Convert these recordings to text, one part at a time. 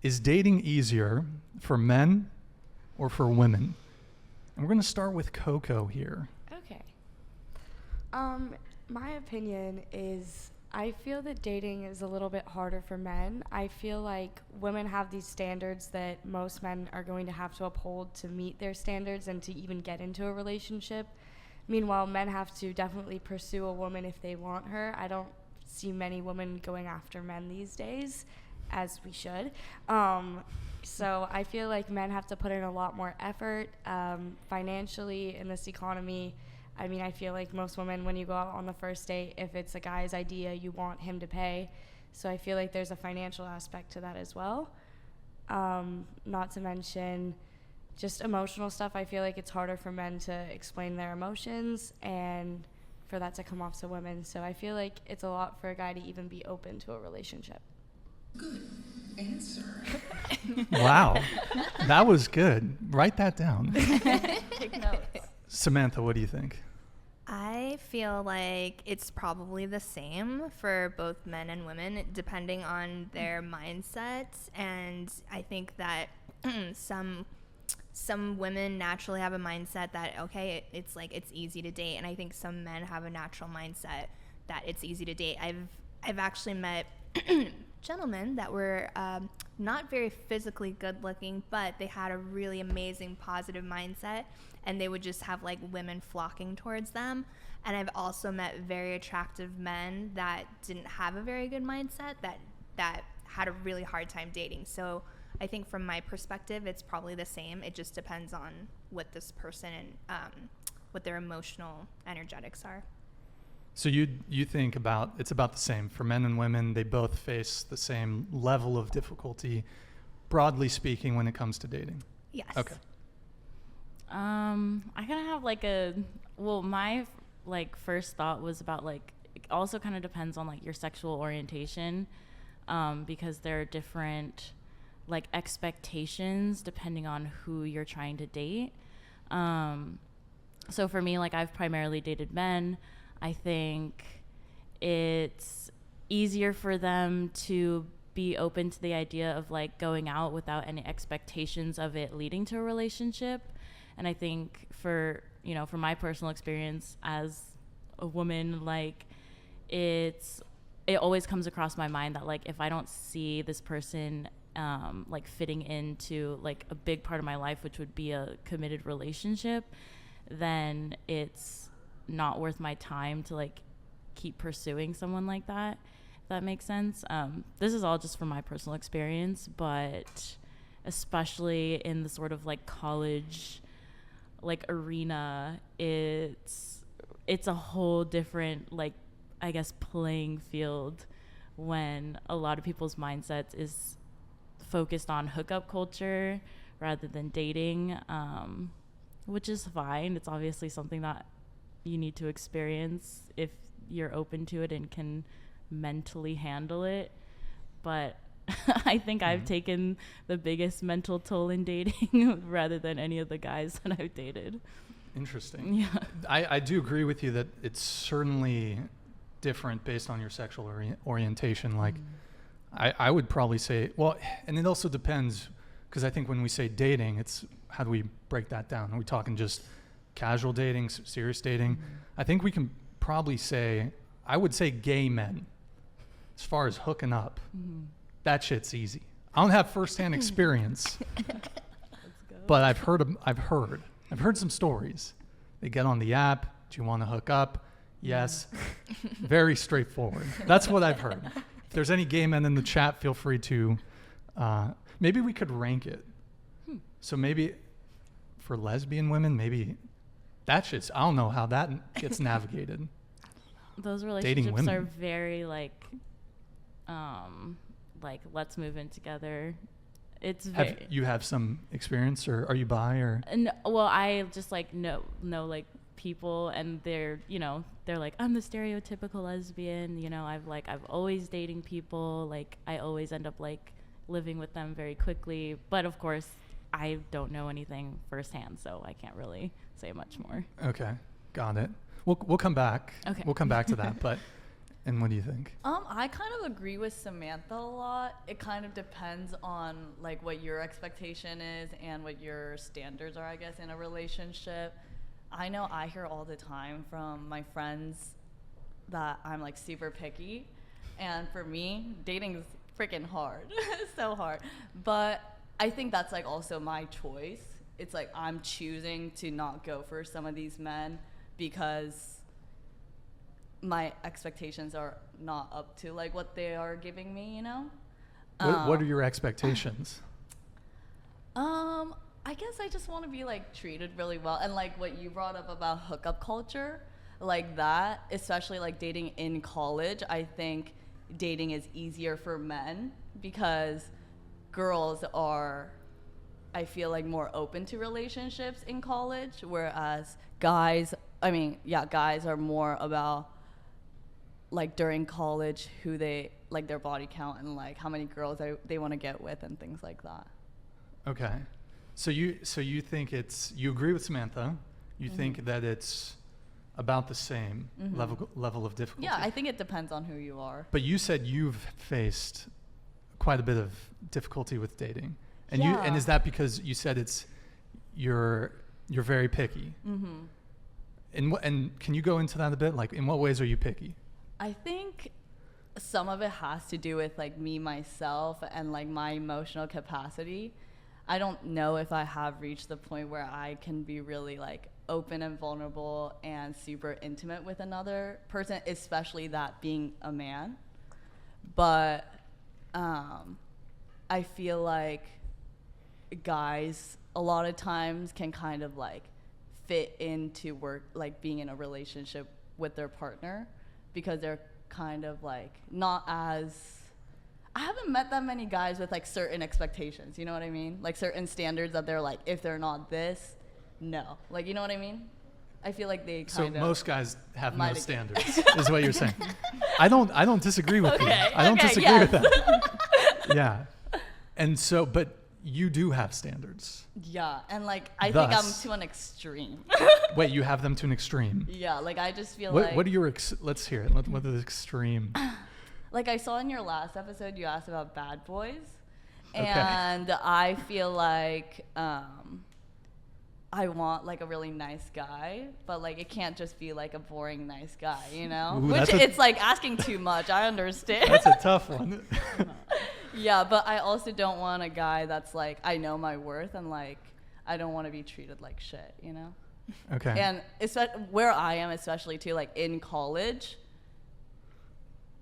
Is dating easier for men or for women? And we're going to start with Coco here. Okay. My opinion is I feel that dating is a little bit harder for men. I feel like women have these standards that most men are going to have to uphold to meet their standards and to even get into a relationship. Meanwhile, men have to definitely pursue a woman if they want her. I don't see many women going after men these days, as we should. So I feel like men have to put in a lot more effort financially in this economy. I mean, I feel like most women, when you go out on the first date, if it's a guy's idea, you want him to pay. So I feel like there's a financial aspect to that as well. Not to mention just emotional stuff. I feel like it's harder for men to explain their emotions and for that to come off to women. So I feel like it's a lot for a guy to even be open to a relationship. Good answer. Wow. That was good. Write that down. Take notes. Samantha, what do you think? I feel like it's probably the same for both men and women, depending on their mindsets. And I think that some women naturally have a mindset that, okay, it's like it's easy to date. And I think some men have a natural mindset that it's easy to date. I've actually met gentlemen that were not very physically good looking, but they had a really amazing positive mindset, and they would just have like women flocking towards them. And I've also met very attractive men that didn't have a very good mindset that had a really hard time dating. So I think from my perspective, it's probably the same. It just depends on what this person and what their emotional energetics are. So you think it's about the same for men and women. They both face the same level of difficulty, broadly speaking, when it comes to dating. Yes. Okay. I kind of have my first thought was about it also kind of depends on your sexual orientation, because there are different expectations depending on who you're trying to date. So for me, I've primarily dated men. I think it's easier for them to be open to the idea of going out without any expectations of it leading to a relationship. And I think for my personal experience as a woman, it always comes across my mind that if I don't see this person fitting into a big part of my life, which would be a committed relationship, then it's not worth my time to keep pursuing someone like that, if that makes sense. This is all just from my personal experience, but especially in the sort of college arena, it's a whole different I guess playing field when a lot of people's mindsets is focused on hookup culture rather than dating, which is fine. It's obviously something that you need to experience if you're open to it and can mentally handle it. But I think I've taken the biggest mental toll in dating rather than any of the guys that I've dated. Interesting. Yeah. I do agree with you that it's certainly different based on your sexual orientation. I would probably say, and it also depends, because I think when we say dating, it's how do we break that down? Are we talking just casual dating, serious dating? I think we can probably say, I would say gay men, as far as hooking up, that shit's easy. I don't have firsthand experience, but I've heard some stories. They get on the app. Do you want to hook up? Yes. Very straightforward. That's what I've heard. If there's any gay men in the chat, feel free to, maybe we could rank it. So maybe for lesbian women, maybe that shit's, I don't know how that gets navigated. Those relationships are very let's move in together. It's very. You have some experience, or are you bi, or? No, well, I just know people, and they're I'm the stereotypical lesbian. I've always dating people. I always end up living with them very quickly. But of course, I don't know anything firsthand, so I can't really say much more. Okay, got it. We'll come back. Okay. We'll come back to that. But And what do you think? I kind of agree with Samantha a lot. It kind of depends on like what your expectation is and what your standards are, I guess, in a relationship. I know I hear all the time from my friends that I'm like super picky, and for me, dating is freaking hard. It's so hard. But I think that's like also my choice. It's like I'm choosing to not go for some of these men because my expectations are not up to like what they are giving me, you know? What are your expectations? I guess I just want to be like treated really well, and like what you brought up about hookup culture, like that, especially like dating in college. I think dating is easier for men because girls are, I feel like, more open to relationships in college, whereas guys are more about like during college who they like, their body count and like how many girls they want to get with and things like that. Okay. So you think you agree with Samantha. You think that it's about the same level of difficulty. Yeah, I think it depends on who you are. But you said you've faced quite a bit of difficulty with dating. And Yeah. and is that because you said you're very picky? And can you go into that a bit? Like, in what ways are you picky? I think some of it has to do with like me, myself, and like my emotional capacity. I don't know if I have reached the point where I can be really like open and vulnerable and super intimate with another person, especially that being a man. But I feel like guys a lot of times can kind of like fit into work, like being in a relationship with their partner, because they're kind of like not as, I haven't met that many guys with like certain expectations, you know what I mean? Like certain standards that they're like, if they're not this, no. Like, you know what I mean? I feel like they kind of. So most guys have no might agree. standards, is what you're saying. I don't disagree with you. I don't disagree yes. with that. Yeah. And so, but you do have standards. Yeah, and like I think I'm Thus- to an extreme. Wait, you have them to an extreme. Yeah, like I just feel What like. what are your let's hear it. What are the extreme? Like I saw in your last episode, you asked about bad boys, Okay. and I feel like I want like a really nice guy, but like it can't just be like a boring nice guy, you know? Ooh, Which that's it's like asking too much. I understand. That's a tough one. Yeah, but I also don't want a guy that's like, I know my worth, and like I don't want to be treated like shit, you know? Okay. And where I am, especially too, like in college,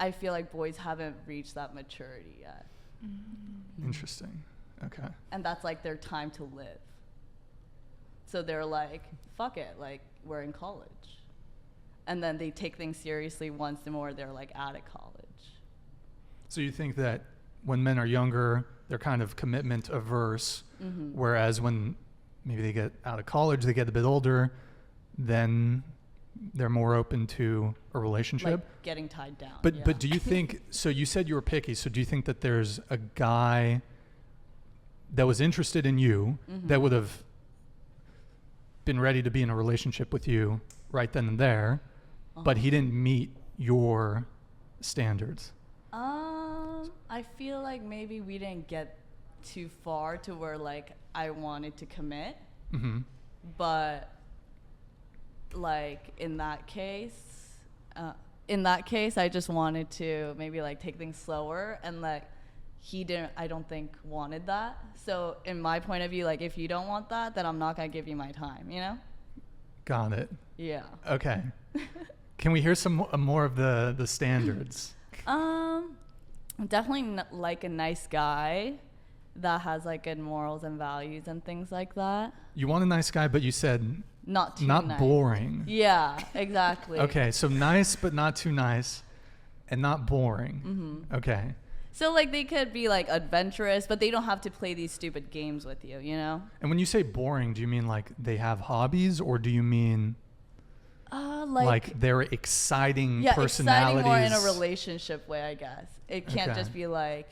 I feel like boys haven't reached that maturity yet. Interesting. Okay. And that's like their time to live. So they're like, fuck it, like we're in college. And then they take things seriously once more they're like out of college. So you think that when men are younger, they're kind of commitment averse, whereas when maybe they get out of college, they get a bit older, then they're more open to a relationship? Like getting tied down. But yeah. but do you think, so you said you were picky, so do you think that there's a guy that was interested in you that would have been ready to be in a relationship with you right then and there, but he didn't meet your standards? I feel like maybe we didn't get too far to where like I wanted to commit, but like in that case, I just wanted to maybe like take things slower, and like he didn't, I don't think, wanted that. So in my point of view, like if you don't want that, then I'm not gonna give you my time, you know? Got it. Yeah. Okay. Can we hear some more of the standards? Definitely like a nice guy that has like good morals and values and things like that. You want a nice guy, but you said Not too not nice. boring. Yeah, exactly. Okay, so nice but not too nice, and not boring. Okay. So like they could be like adventurous, but they don't have to play these stupid games with you, you know? And when you say boring, do you mean like they have hobbies, or do you mean like they're exciting personalities? Exciting more in a relationship way, I guess. It can't Okay. just be like,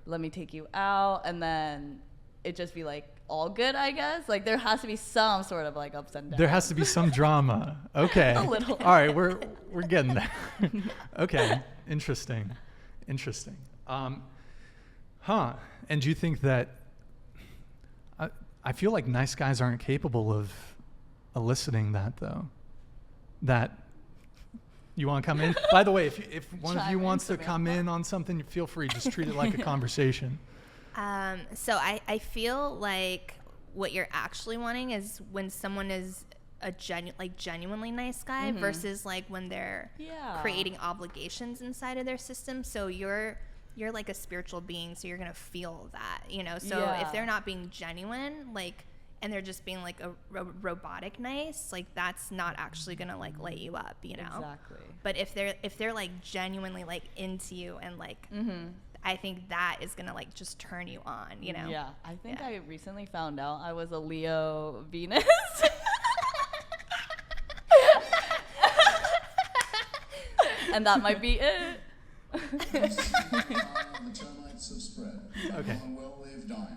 let me take you out, and then it just be like all good, I guess. Like there has to be some sort of like ups and downs. There has to be some drama. Okay. A little. All right, we're getting there. Okay, interesting. And do you think that? I feel like nice guys aren't capable of eliciting that, though. That you want to come in. By the way, if one of you wants to come in on something, feel free. Just treat it like a conversation. So I feel like what you're actually wanting is when someone is a genuinely nice guy versus like when they're creating obligations inside of their system. So you're like a spiritual being, so you're gonna feel that, you know. So if they're not being genuine, like, and they're just being like a robotic nice, like that's not actually gonna like light you up, you know. Exactly. But if they're like genuinely like into you and like, I think that is gonna like just turn you on, you know. Yeah, I think I recently found out I was a Leo Venus. And that might be it. The termites have spread. Okay. Well, they've died.